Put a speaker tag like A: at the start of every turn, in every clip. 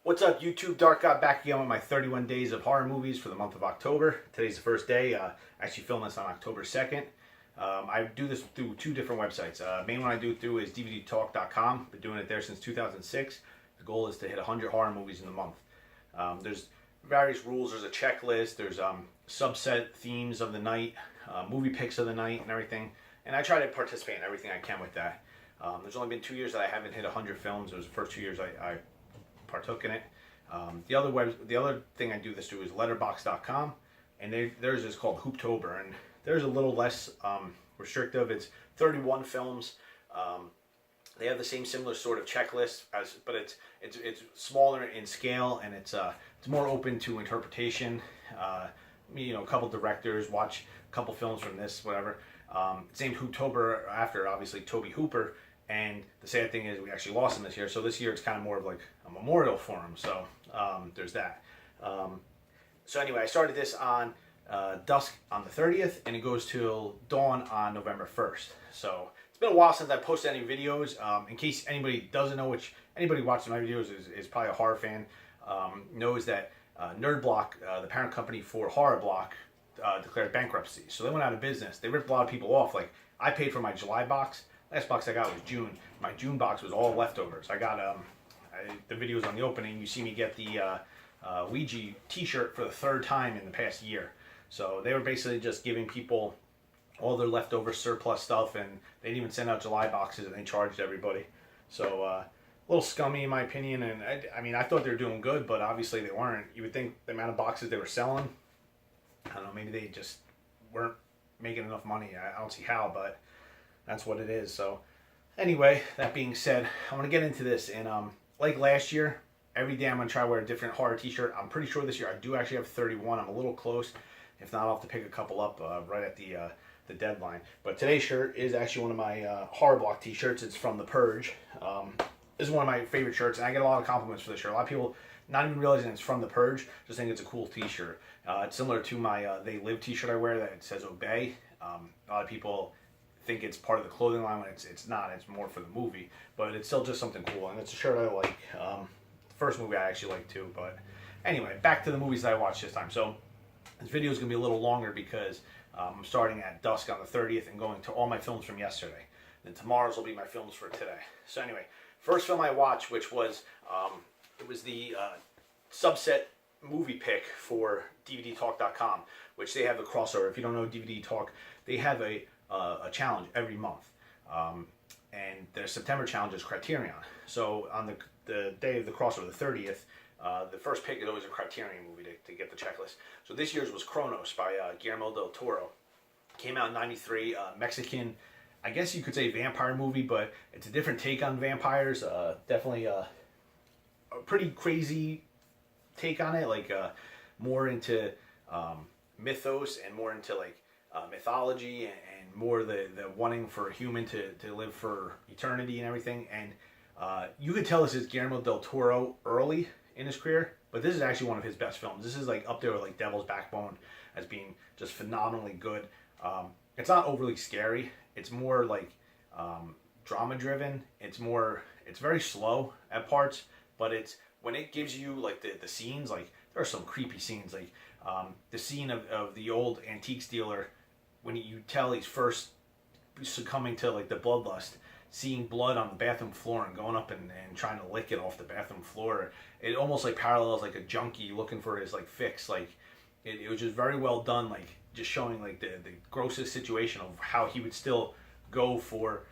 A: What's up, YouTube? Dark God back again with my 31 days of horror movies for the month of October. Today's the first day. Actually filmed this on October 2nd. I do this through two different websites. Main one I do through is DVDtalk.com. Been doing it there since 2006. The goal is to hit 100 horror movies in the month. There's various rules. There's a checklist. There's subset themes of the night, movie picks of the night, and everything. And I try to participate in everything I can with that. There's only been 2 years that I haven't hit 100 films. It was the first 2 years I partook in it. The other thing I do this to is Letterboxd.com, and theirs is called Hooptober, and theirs a little less restrictive. It's 31 films. They have the same similar sort of checklist but it's smaller in scale, and it's more open to interpretation. A couple directors, watch a couple films from this, whatever. It's named Hooptober after obviously Toby Hooper. And the sad thing is we actually lost him this year. So this year it's kind of more of like a memorial for him. So there's that. So anyway, I started this on dusk on the 30th, and it goes till dawn on November 1st. So it's been a while since I posted any videos. In case anybody doesn't know, which anybody watching my videos is probably a horror fan, knows that Nerd Block, the parent company for Horror Block, declared bankruptcy. So they went out of business. They ripped a lot of people off. Like, I paid for my July box. Last box I got was June. My June box was all leftovers. I got the videos on the opening. You see me get the Ouija t-shirt for the third time in the past year. So they were basically just giving people all their leftover surplus stuff, and they didn't even send out July boxes, and they charged everybody. So a little scummy in my opinion, and I mean, I thought they were doing good, but obviously they weren't. You would think the amount of boxes they were selling, I don't know, maybe they just weren't making enough money. I don't see how, but that's what it is. So anyway, that being said, I want to get into this. And like last year, every day I'm going to try to wear a different horror t-shirt. I'm pretty sure this year I do actually have 31. I'm a little close. If not, I'll have to pick a couple up right at the deadline. But today's shirt is actually one of my Horror Block t-shirts. It's from The Purge. This is one of my favorite shirts, and I get a lot of compliments for this shirt. A lot of people not even realizing it's from The Purge, just think it's a cool t-shirt. It's similar to my They Live t-shirt I wear that it says Obey. A lot of people think it's part of the clothing line when it's not. It's more for the movie, but it's still just something cool, and it's a shirt I like. The first movie I actually like too. But anyway, back to the movies that I watched this time. So this video is going to be a little longer because I'm starting at dusk on the 30th and going to all my films from yesterday. Then tomorrow's will be my films for today. So anyway, first film I watched, which was it was the subset movie pick for DVDtalk.com, which they have a crossover. If you don't know DVD Talk, they have a challenge every month, and their September challenge is Criterion. So on the day of the crossover, the 30th, the first pick is always a Criterion movie to get the checklist. So this year's was Cronos by Guillermo del Toro. Came out in '93. Mexican, I guess you could say vampire movie, but it's a different take on vampires. Definitely a pretty crazy take on it, like more into mythos and more into like mythology, and more the wanting for a human to live for eternity and everything. And you could tell this is Guillermo del Toro early in his career, but this is actually one of his best films. This is like up there with like Devil's Backbone as being just phenomenally good. It's not overly scary. It's more like drama driven. It's very slow at parts, but it's when it gives you like the scenes, like there are some creepy scenes, like the scene of the old antiques dealer when you tell he's first succumbing to like the bloodlust, seeing blood on the bathroom floor and going up and trying to lick it off the bathroom floor. It almost like parallels like a junkie looking for his like fix. Like it was just very well done, like just showing like the grossest situation of how he would still go for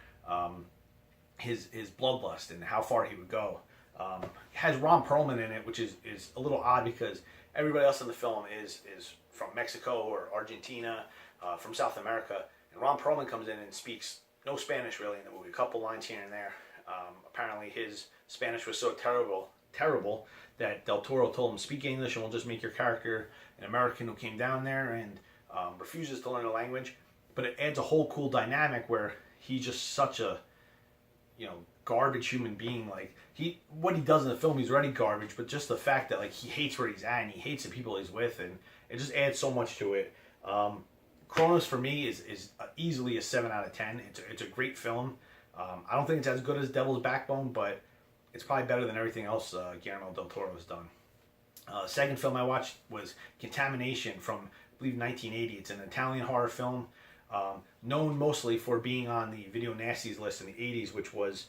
A: his bloodlust and how far he would go. It has Ron Perlman in it, which is a little odd because everybody else in the film is from Mexico or Argentina, from South America, and Ron Perlman comes in and speaks no Spanish really in the movie, a couple lines here and there. Apparently his Spanish was so terrible that Del Toro told him, speak English and we'll just make your character an American who came down there and refuses to learn the language. But it adds a whole cool dynamic where he's just such a garbage human being. Like what he does in the film, he's already garbage, but just the fact that like he hates where he's at and he hates the people he's with, and it just adds so much to it. Cronos for me is easily a 7 out of 10. It's a great film. I don't think it's as good as Devil's Backbone, but it's probably better than everything else Guillermo del Toro has done. Second film I watched was Contamination from, I believe, 1980. It's an Italian horror film, known mostly for being on the Video Nasties list in the 80s, which was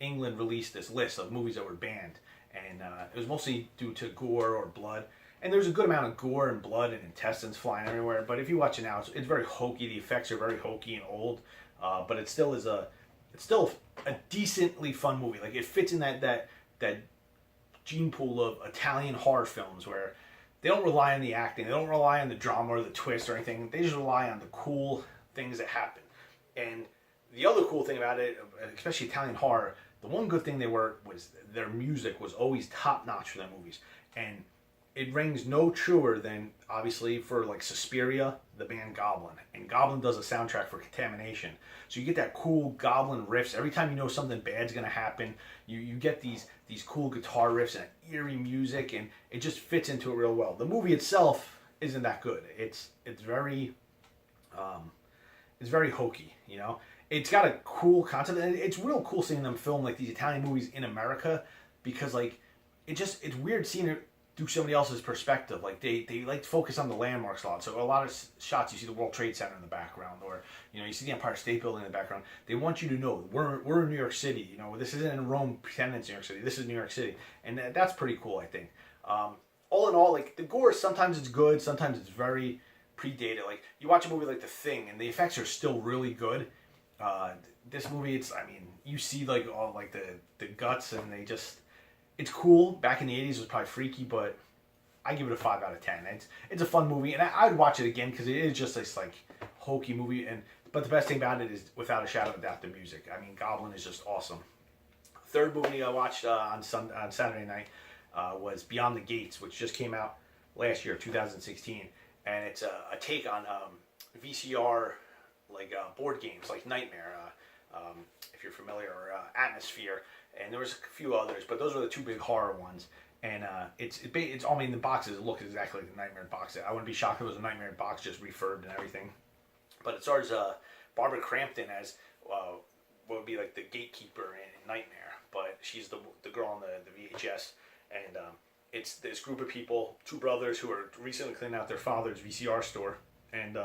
A: England released this list of movies that were banned. And it was mostly due to gore or blood. And there's a good amount of gore and blood and intestines flying everywhere. But if you watch it now, it's very hokey. The effects are very hokey and old. But it's still a decently fun movie. Like, it fits in that gene pool of Italian horror films where they don't rely on the acting, they don't rely on the drama or the twist or anything. They just rely on the cool things that happen. And the other cool thing about it, especially Italian horror, the one good thing was their music was always top notch for their movies. And it rings no truer than, obviously, for like Suspiria, the band Goblin. And Goblin does a soundtrack for Contamination. So you get that cool Goblin riffs. Every time you know something bad's going to happen, you get these cool guitar riffs and eerie music, and it just fits into it real well. The movie itself isn't that good. It's very hokey, you know. It's got a cool concept, and it's real cool seeing them film like these Italian movies in America, because like it's weird seeing it through somebody else's perspective. Like they like to focus on the landmarks a lot. So a lot of shots you see the World Trade Center in the background, or you see the Empire State Building in the background. They want you to know we're in New York City. You know, this isn't in Rome pretending it's New York City. This is New York City, and that's pretty cool, I think. All in all, like the gore, sometimes it's good, sometimes it's very predated. Like you watch a movie like The Thing, and the effects are still really good. This movie, you see like all like the guts, and it's cool. Back in the 80s it was probably freaky, but I give it a 5 out of 10. It's a fun movie, and I'd watch it again because it is just this like hokey movie. But the best thing about it is, without a shadow of a doubt, the music. I mean, Goblin is just awesome. Third movie I watched on Saturday night was Beyond the Gates, which just came out last year, 2016, and it's a take on VCR board games like Nightmare, if you're familiar, or Atmosphere, and there was a few others, but those were the two big horror ones. And it's the boxes look exactly like the Nightmare box. I wouldn't be shocked if it was a Nightmare box just refurbed and everything. But it stars Barbara Crampton as what would be like the gatekeeper in Nightmare, but she's the girl on the VHS, and it's this group of people, two brothers who are recently cleaning out their father's VCR store, and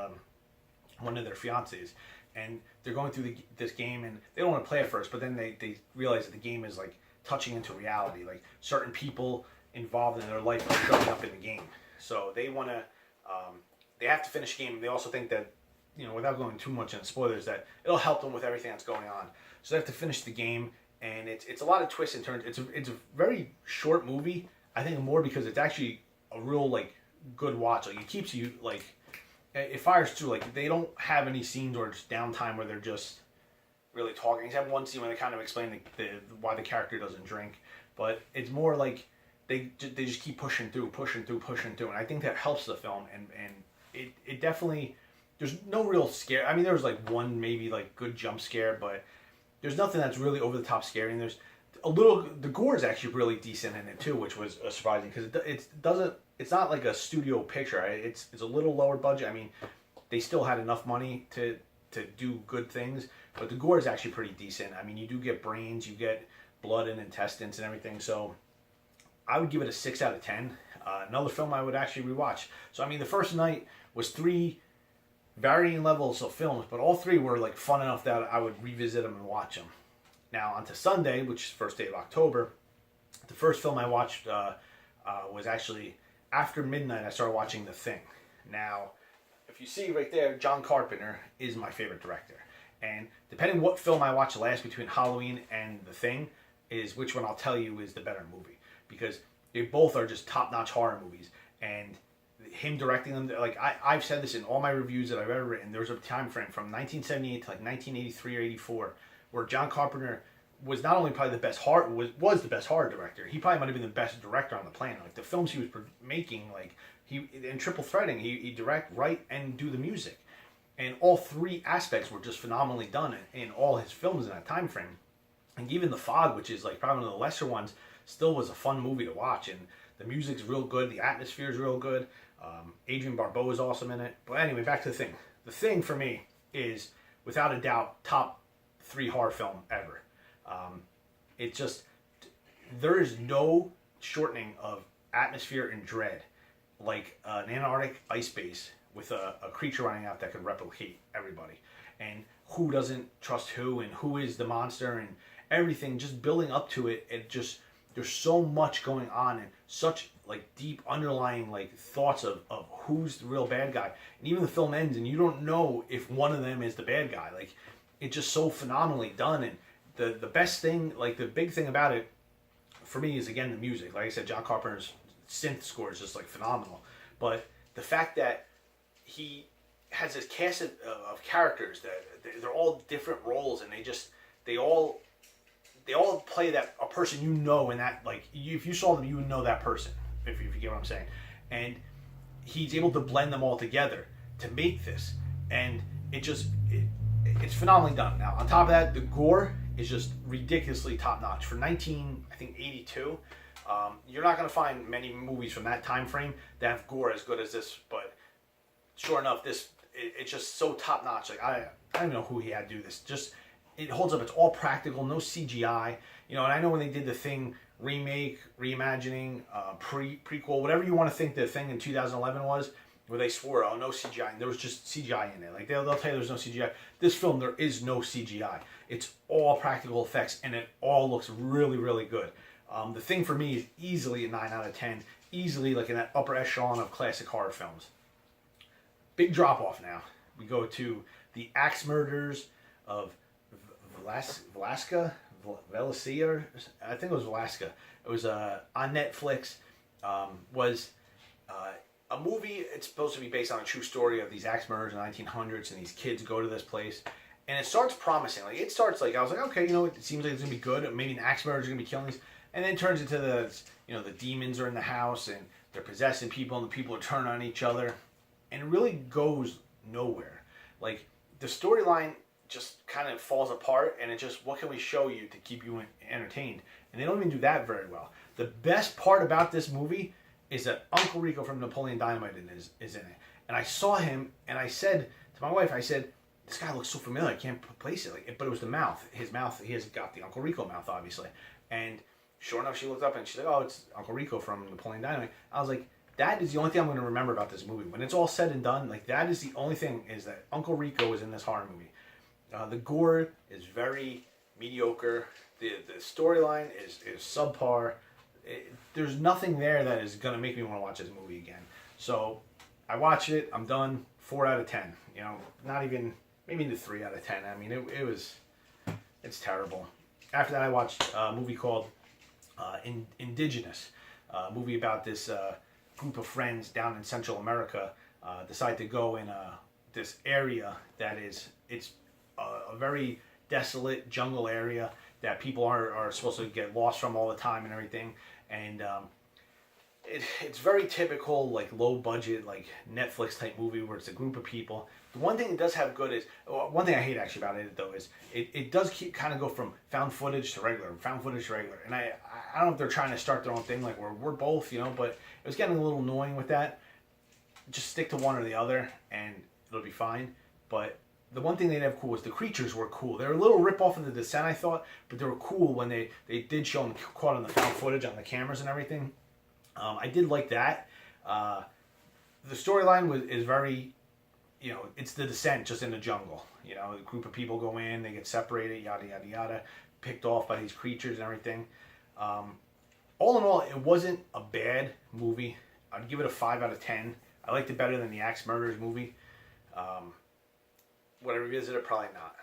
A: one of their fiancés, and they're going through this game, and they don't want to play it first, but then they realize that the game is like touching into reality, like certain people involved in their life are showing up in the game, so they want to they have to finish the game. They also think that, without going too much into spoilers, that it'll help them with everything that's going on, so they have to finish the game, and it's a lot of twists and turns. It's a very short movie, I think, more because it's actually a real like good watch. Like it keeps you like, it fires through. Like they don't have any scenes or just downtime where they're just really talking. Except one scene where they kind of explain why the character doesn't drink, but it's more like they just keep pushing through, and I think that helps the film. And it definitely, there's no real scare. I mean, there was like one maybe like good jump scare, but there's nothing that's really over the top scary. And there's the gore is actually really decent in it too, which was surprising because it's not like a studio picture. It's a little lower budget. I mean, they still had enough money to do good things, but the gore is actually pretty decent. I mean, you do get brains, you get blood and intestines and everything. So I would give it a 6 out of 10. Another film I would actually rewatch. So I mean, the first night was 3 varying levels of films, but all 3 were like fun enough that I would revisit them and watch them. Now on to Sunday, which is the first day of October. The first film I watched was actually after midnight. I started watching The Thing. Now, if you see right there, John Carpenter is my favorite director. And depending what film I watch last between Halloween and The Thing is which one I'll tell you is the better movie. Because they both are just top-notch horror movies. And him directing them, like I've said this in all my reviews that I've ever written, there was a time frame from 1978 to like 1983 or 84 where John Carpenter was not only probably the best horror, was the best horror director. He probably might have been the best director on the planet. Like the films he was making, like he in Triple Threading, he direct, write, and do the music, and all 3 aspects were just phenomenally done in all his films in that time frame. And even The Fog, which is like probably one of the lesser ones, still was a fun movie to watch, and the music's real good, the atmosphere is real good. Adrienne Barbeau is awesome in it. But anyway, back to The Thing. The Thing for me is without a doubt top 3 horror film ever. It just, there is no shortening of atmosphere and dread like an Antarctic ice base with a creature running out that could replicate everybody. And who doesn't trust who, and who is the monster, and everything just building up to it. It just, there's so much going on, and such like deep underlying like thoughts of who's the real bad guy. And even the film ends and you don't know if one of them is the bad guy. Like, it's just so phenomenally done. And the best thing, like the big thing about it for me is, again, the music. Like I said, John Carpenter's synth score is just like phenomenal. But the fact that he has this cast of characters that they're all different roles, and they all play that a person you know, in that, like, if you saw them, you would know that person, if you get what I'm saying. And he's able to blend them all together to make this, and it's phenomenally done. Now, on top of that, the gore is just ridiculously top notch for 1982. You're not going to find many movies from that time frame that have gore as good as this, but sure enough, it's just so top notch. Like, I don't know who he had do this. Just, it holds up. It's all practical, no CGI. You know, and I know when they did the Thing remake, reimagining, prequel, whatever you want to think the Thing in 2011 was, where they swore, oh, no CGI, and there was just CGI in it. Like, they'll tell you there's no CGI. This film, there is no CGI. It's all practical effects, and it all looks really, really good. The Thing for me is easily a 9 out of 10, easily like in that upper echelon of classic horror films. Big drop off now. We go to the Axe Murders of Velasca, I think it was Velasca. It was on Netflix. Was a movie. It's supposed to be based on a true story of these axe murders in the 1900s, and these kids go to this place, and it starts promising. Like, it starts like, I was like, okay, you know, it seems like it's gonna be good. Maybe an axe murder is gonna be killing these, and then it turns into the demons are in the house and they're possessing people, and the people are turning on each other, and it really goes nowhere. Like, the storyline just kind of falls apart, and it just, what can we show you to keep you entertained? And they don't even do that very well. The best part about this movie is that Uncle Rico from Napoleon Dynamite is in it. And I saw him, and I said to my wife, I said, this guy looks so familiar, I can't place it. Like, but it was the mouth. His mouth, he has got the Uncle Rico mouth, obviously. And sure enough, she looked up, and she's like, oh, it's Uncle Rico from Napoleon Dynamite. I was like, that is the only thing I'm going to remember about this movie. When it's all said and done, like, that is the only thing, is that Uncle Rico is in this horror movie. The gore is very mediocre. The storyline is subpar. There's nothing there that is going to make me want to watch this movie again. So I watched it. I'm done. 4 out of 10. You know, not even, maybe into 3 out of 10. I mean, it's terrible. After that, I watched a movie called Indigenous. A movie about this group of friends down in Central America decide to go in this area that it's a very desolate jungle area that people are supposed to get lost from all the time and everything. And it's very typical, like, low budget, like Netflix type movie where it's a group of people. The one thing it does have good is, one thing I hate actually about it though, is it does keep kind of go from found footage to regular, and I don't know if they're trying to start their own thing, like we're both, you know, but it was getting a little annoying with that. Just stick to one or the other and it'll be fine. But the one thing they have cool was the creatures were cool. They were a little rip off of The Descent, I thought, but they were cool when they did show them caught on the found footage on the cameras and everything. I did like that. The storyline is very, you know, it's The Descent just in the jungle. You know, a group of people go in, they get separated, yada yada yada, picked off by these creatures and everything. All in all, it wasn't a bad movie. I'd give it a 5 out of 10. I liked it better than the Axe Murders movie. Would I revisit it? Probably not.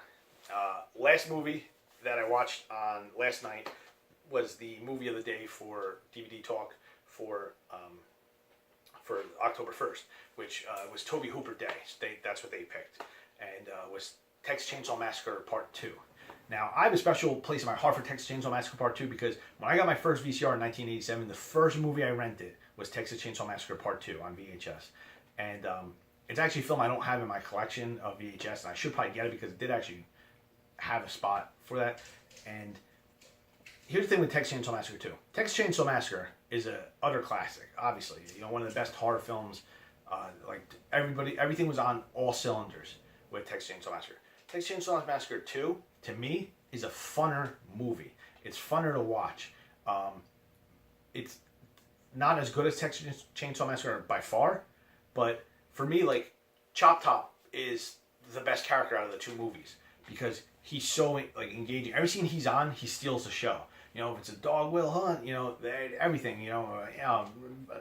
A: Last movie that I watched on last night was the movie of the day for DVD Talk for October 1st, which was Tobe Hooper Day. That's what they picked. And was Texas Chainsaw Massacre Part 2. Now, I have a special place in my heart for Texas Chainsaw Massacre Part 2 because when I got my first VCR in 1987, the first movie I rented was Texas Chainsaw Massacre Part 2 on VHS. And it's actually a film I don't have in my collection of VHS, and I should probably get it because it did actually have a spot for that. And here's the thing with Texas Chainsaw Massacre 2. Texas Chainsaw Massacre is an utter classic, obviously. You know, one of the best horror films. Like, everything was on all cylinders with Texas Chainsaw Massacre. Texas Chainsaw Massacre 2, to me, is a funner movie. It's funner to watch. It's not as good as Texas Chainsaw Massacre by far, but for me, like, Chop Top is the best character out of the two movies because he's so like engaging. Every scene he's on, he steals the show. You know, if it's a dog will hunt, you know, everything. You know,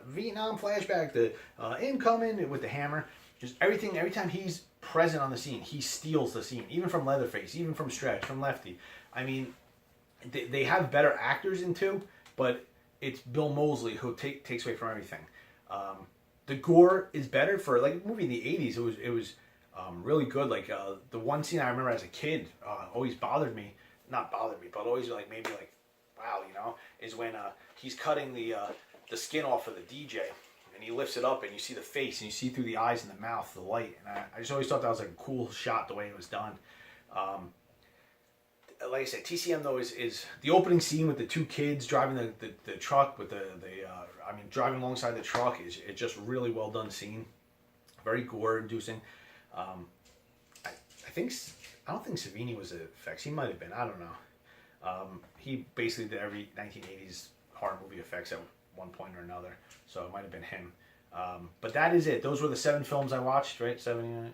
A: Vietnam flashback, the incoming with the hammer, just everything. Every time he's present on the scene, he steals the scene. Even from Leatherface, even from Stretch, from Lefty. I mean, they have better actors in two, but it's Bill Moseley who takes away from everything. The gore is better for like a movie in the '80s. It was really good. Like the one scene I remember as a kid always bothered me. Not bothered me, but always like maybe like wow, you know, is when he's cutting the skin off of the DJ and he lifts it up and you see the face and you see through the eyes and the mouth the light. And I just always thought that was like a cool shot the way it was done. Like I said, TCM though is the opening scene with the two kids driving the truck with driving alongside the truck is it's just really well done scene, very gore inducing. I don't think Savini was the effects. He might have been. I don't know. He basically did every 1980s horror movie effects at one point or another, so it might have been him. But that is it. Those were the 7 films I watched. Right, 7.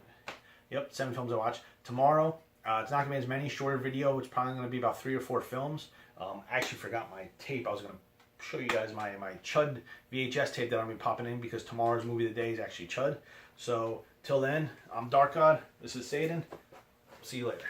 A: Yep, 7 films I watched. Tomorrow. It's not going to be as many, shorter video. It's probably going to be about 3 or 4 films. I actually forgot my tape. I was going to show you guys my Chud VHS tape that I'm going to be popping in because tomorrow's movie of the day is actually Chud. So, till then, I'm Dark God. This is Satan. See you later.